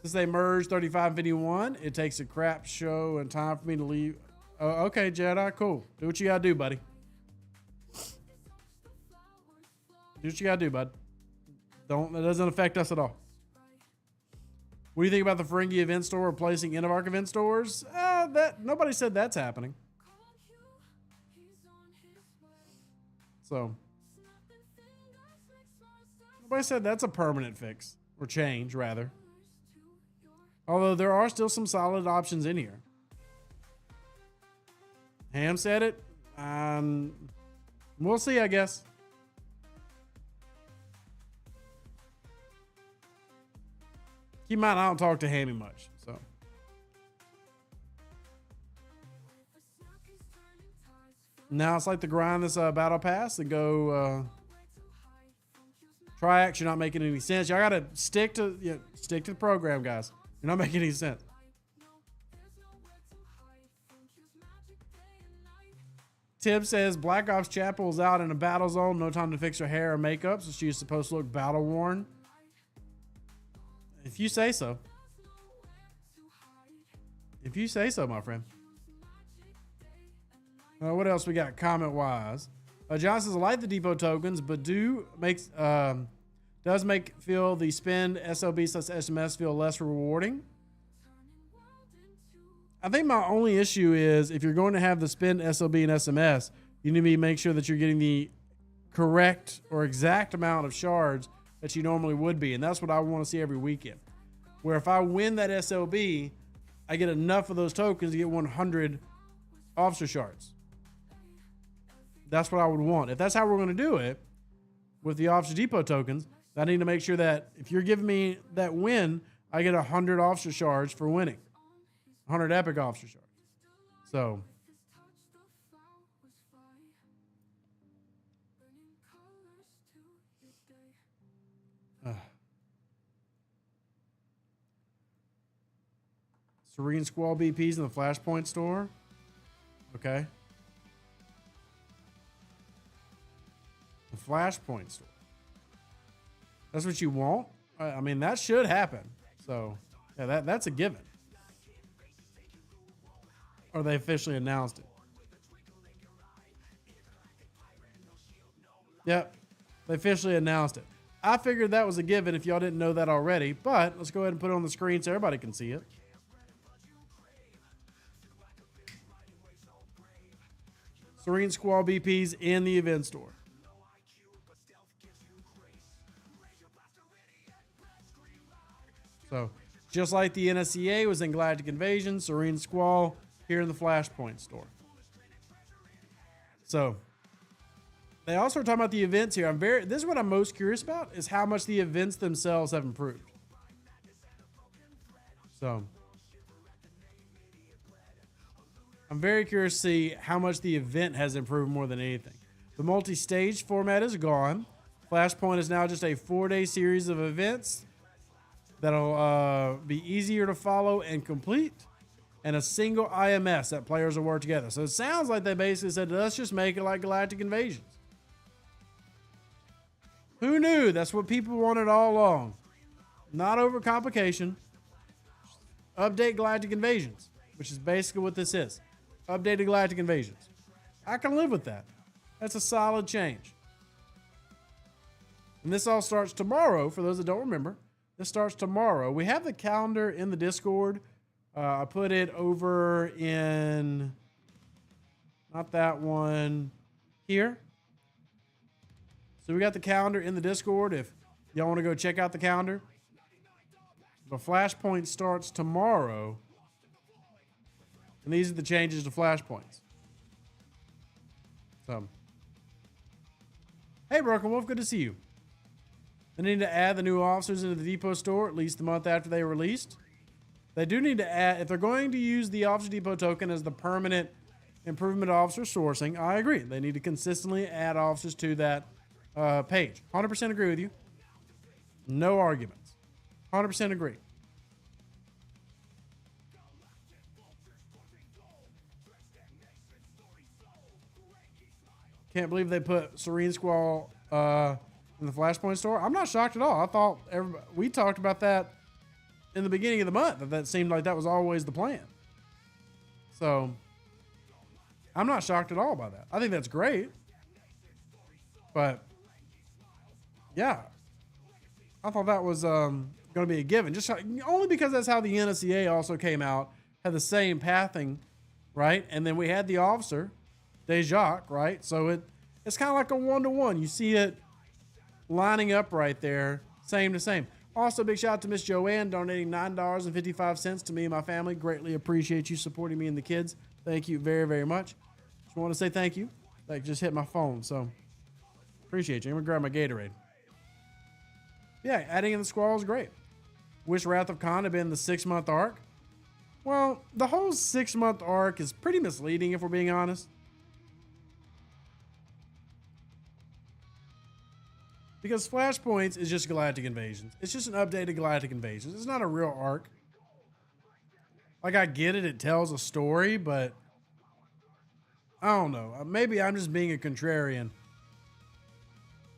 Since they merged 35 and 51, it takes a crap show and time for me to leave. Oh, okay, Jedi, cool. Do what you got to do, buddy. Do what you got to do, bud. That doesn't affect us at all. What do you think about the Ferengi event store replacing End of Arc event stores? Nobody said that's happening. So nobody said that's a permanent fix or change, rather. Although there are still some solid options in here. Ham said it. We'll see, I guess. Keep in mind, I don't talk to Hammy much, so. Now it's like to grind this battle pass and go triax. You're not making any sense. Y'all gotta stick to the program, guys. You're not making any sense. Tib says Black Ops Chapel is out in a battle zone. No time to fix her hair or makeup, so she's supposed to look battle worn. If you say so. If you say so, my friend. What else we got comment wise? John says I like the depot tokens, but does make feel the spend SLB/SMS feel less rewarding. I think my only issue is if you're going to have the spend SLB and SMS, you need to make sure that you're getting the correct or exact amount of shards that you normally would be. And that's what I want to see every weekend. Where if I win that SLB, I get enough of those tokens to get 100 officer shards. That's what I would want. If that's how we're going to do it with the officer depot tokens, I need to make sure that if you're giving me that win, I get 100 officer shards for winning. 100 epic officer shards. So Serene Squall BPs in the Flashpoint store. Okay. The Flashpoint store. That's what you want? I mean, that should happen. So, yeah, that's a given. Or they officially announced it. Yep. They officially announced it. I figured that was a given if y'all didn't know that already. But let's go ahead and put it on the screen so everybody can see it. Serene Squall BPs in the event store. So, just like the NSCA was in Galactic Invasion, Serene Squall here in the Flashpoint store. So, they also are talking about the events here. This is what I'm most curious about, is how much the events themselves have improved. So, I'm very curious to see how much the event has improved more than anything. The multi-stage format is gone. Flashpoint is now just a 4-day series of events that'll be easier to follow and complete, and a single IMS that players will work together. So it sounds like they basically said, let's just make it like Galactic Invasions. Who knew? That's what people wanted all along. Not overcomplication. Update Galactic Invasions, which is basically what this is. Updated Galactic Invasions. I can live with that. That's a solid change. And this all starts tomorrow, for those that don't remember. This starts tomorrow. We have the calendar in the Discord. I put it over in, not that one, here. So we got the calendar in the Discord if y'all want to go check out the calendar. The Flashpoint starts tomorrow. And these are the changes to Flashpoints. So, hey, Broken Wolf, good to see you. They need to add the new officers into the depot store at least the month after they are released. They do need to add, if they're going to use the officer depot token as the permanent improvement officer sourcing, I agree. They need to consistently add officers to that page. 100% agree with you. No arguments. 100% agree. Can't believe they put Serene Squall in the Flashpoint store. I'm not shocked at all. I thought we talked about that in the beginning of the month. That seemed like that was always the plan. So I'm not shocked at all by that. I think that's great. But yeah, I thought that was going to be a given. Just only because that's how the NSCA also came out, had the same pathing, right? And then we had the officer, Dejac, right? So it's kind of like a one-to-one. You see it lining up right there, same to same. Also, big shout out to Miss Joanne donating $9.55 to me and my family. Greatly appreciate you supporting me and the kids. Thank you very, very much. Just want to say thank you. Like, just hit my phone, so appreciate you. I'm gonna grab my Gatorade. Yeah, adding in the Squall is great. Wish Wrath of Khan had been the 6-month arc. Well, the whole 6-month arc is pretty misleading if we're being honest. Because Flashpoints is just Galactic Invasions. It's just an updated Galactic Invasions. It's not a real arc. Like, I get it. It tells a story, but I don't know. Maybe I'm just being a contrarian.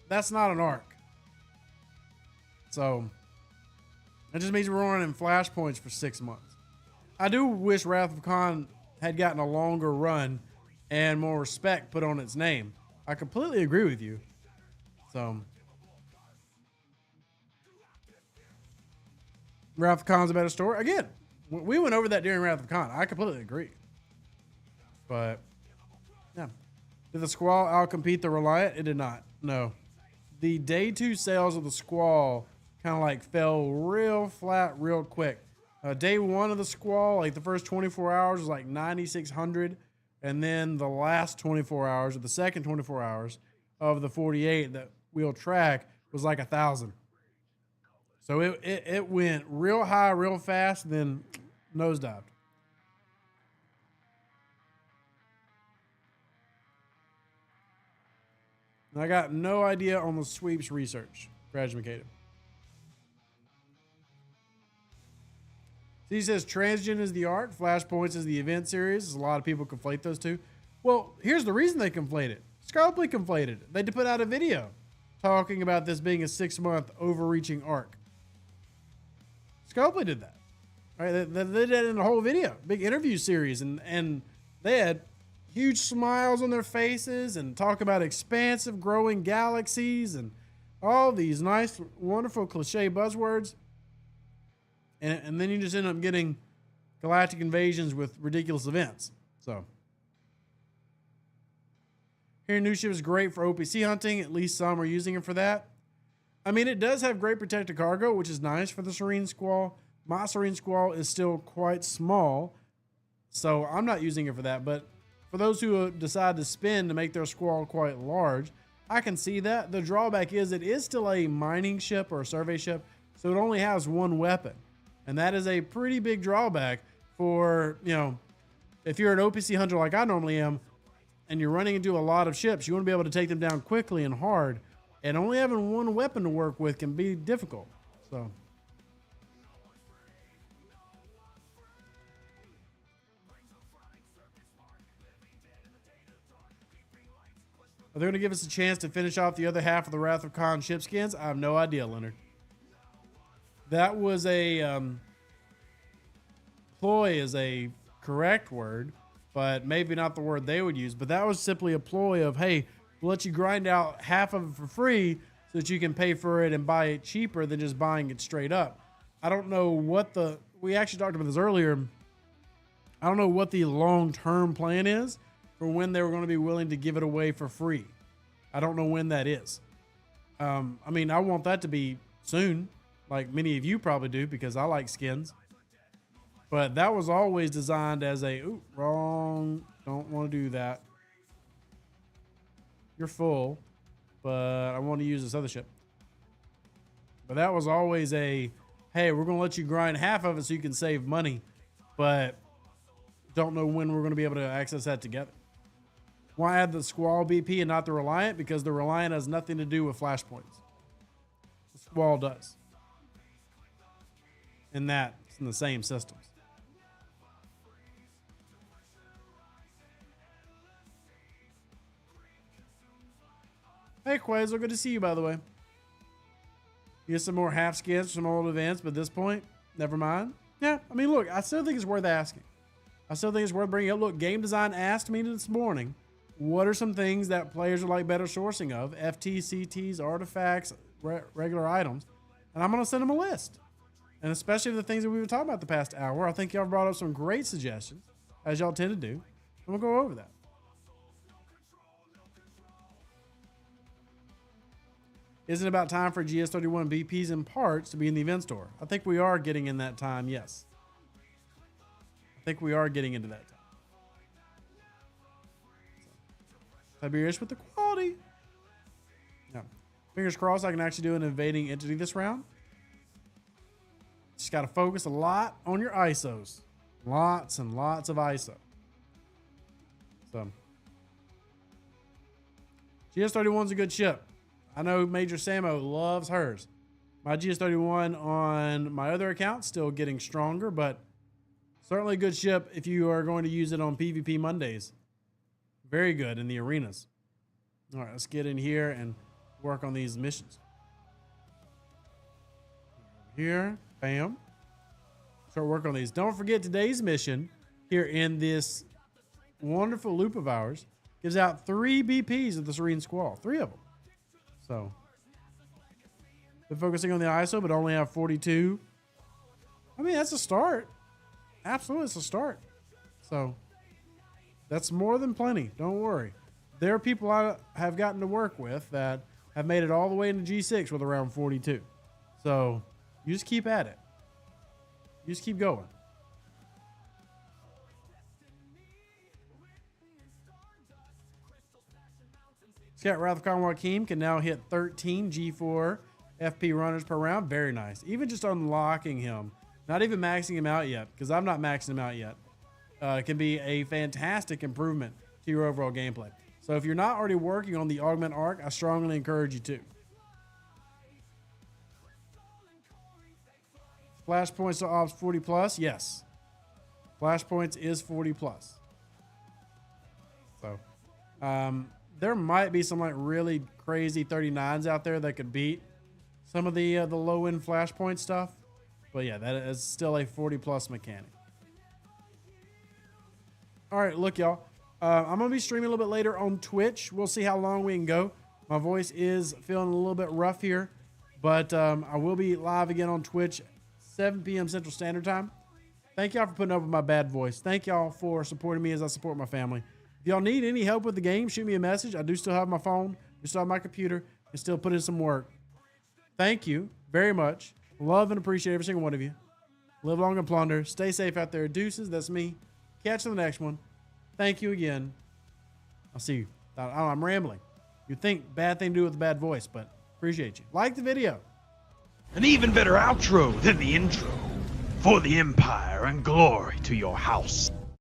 That's not an arc. So, it just means we're running Flashpoints for 6 months. I do wish Wrath of Khan had gotten a longer run and more respect put on its name. I completely agree with you. So, Wrath of Khan's a better story. Again, we went over that during Wrath of Khan. I completely agree. But, yeah. Did the Squall outcompete the Reliant? It did not. No. The day 2 sales of the Squall kind of like fell real flat real quick. Day 1 of the Squall, like the first 24 hours was like 9,600. And then the last 24 hours, or the second 24 hours of the 48 that we'll track was like 1,000. So it went real high, real fast, and then nosedived. And I got no idea on the sweeps research. Brad McCadam. He says Transgen is the arc, Flashpoints is the event series. A lot of people conflate those two. Well, here's the reason they conflate it. Scopely conflated it. They put out a video talking about this being a 6-month overreaching arc. Scopely did that. All right, they did it in the whole video, big interview series, and they had huge smiles on their faces and talk about expansive, growing galaxies and all these nice, wonderful cliche buzzwords. And then you just end up getting galactic invasions with ridiculous events. So, here, new ship is great for OPC hunting. At least some are using it for that. I mean, it does have great protected cargo, which is nice for the Serene Squall. My Serene Squall is still quite small, so I'm not using it for that. But for those who decide to spend to make their Squall quite large, I can see that. The drawback is it is still a mining ship or a survey ship, so it only has one weapon. And that is a pretty big drawback for, you know, if you're an OPC hunter like I normally am, and you're running into a lot of ships, you want to be able to take them down quickly and hard. And only having one weapon to work with can be difficult. So, are they going to give us a chance to finish off the other half of the Wrath of Khan ship skins? I have no idea, Leonard. That was a ploy is a correct word, but maybe not the word they would use. But that was simply a ploy of, hey, we'll let you grind out half of it for free so that you can pay for it and buy it cheaper than just buying it straight up. I don't know what we actually talked about this earlier. I don't know what the long-term plan is for when they were going to be willing to give it away for free. I don't know when that is. I mean, I want that to be soon, like many of you probably do, because I like skins. But that was always designed as a, ooh, wrong, don't want to do that. You're full, but I want to use this other ship. But that was always a, hey, we're going to let you grind half of it so you can save money, but don't know when we're going to be able to access that together. Why add the Squall BP and not the Reliant? Because the Reliant has nothing to do with Flashpoints. The Squall does. And that's in the same systems. Hey, Quasar, good to see you, by the way. You get some more half skins from old events, but at this point, never mind. Yeah, I mean, look, I still think it's worth asking. I still think it's worth bringing up. Look, Game Design asked me this morning, what are some things that players would like better sourcing of? FT, CTs, artifacts, regular items. And I'm going to send them a list. And especially the things that we've been talking about the past hour. I think y'all brought up some great suggestions, as y'all tend to do. And we'll go over that. Isn't it about time for GS31 BPs and parts to be in the event store? I think we are getting in that time, yes. I think we are getting into that time. Tiberius with the quality. Yeah. Fingers crossed I can actually do an invading entity this round. Just got to focus a lot on your ISOs. Lots and lots of ISO. So, GS31 is a good ship. I know Major Samo loves hers. My GS31 on my other account still getting stronger, but certainly a good ship if you are going to use it on PvP Mondays. Very good in the arenas. All right, let's get in here and work on these missions. Here, bam. Start working on these. Don't forget today's mission here in this wonderful loop of ours gives out 3 BPs of the Serene Squall. 3 of them. So, been focusing on the ISO, but only have 42. I mean, that's a start. Absolutely, it's a start. So, that's more than plenty. Don't worry. There are people I have gotten to work with that have made it all the way into G6 with around 42. So, you just keep at it. You just keep going. Scout Wrath of Khan Joaquin can now hit 13 G4 FP runners per round. Very nice. Even just unlocking him, not even maxing him out yet, because I'm not maxing him out yet, can be a fantastic improvement to your overall gameplay. So if you're not already working on the Augment Arc, I strongly encourage you to. Flashpoints to Ops 40 plus? Yes. Flashpoints is 40 plus. So, there might be some like really crazy 39s out there that could beat some of the low end Flashpoint stuff. But yeah, that is still a 40 plus mechanic. All right, look, y'all. I'm going to be streaming a little bit later on Twitch. We'll see how long we can go. My voice is feeling a little bit rough here, but I will be live again on Twitch, 7 p.m. Central Standard Time. Thank y'all for putting up with my bad voice. Thank y'all for supporting me as I support my family. If y'all need any help with the game, shoot me a message. I do still have my phone, I still have my computer, and still put in some work. Thank you very much. Love and appreciate every single one of you. Live long and plunder. Stay safe out there. Deuces, that's me. Catch you on the next one. Thank you again. I'll see you. I'm rambling. You'd think bad thing to do with a bad voice, but appreciate you. Like the video. An even better outro than the intro. For the Empire and glory to your house.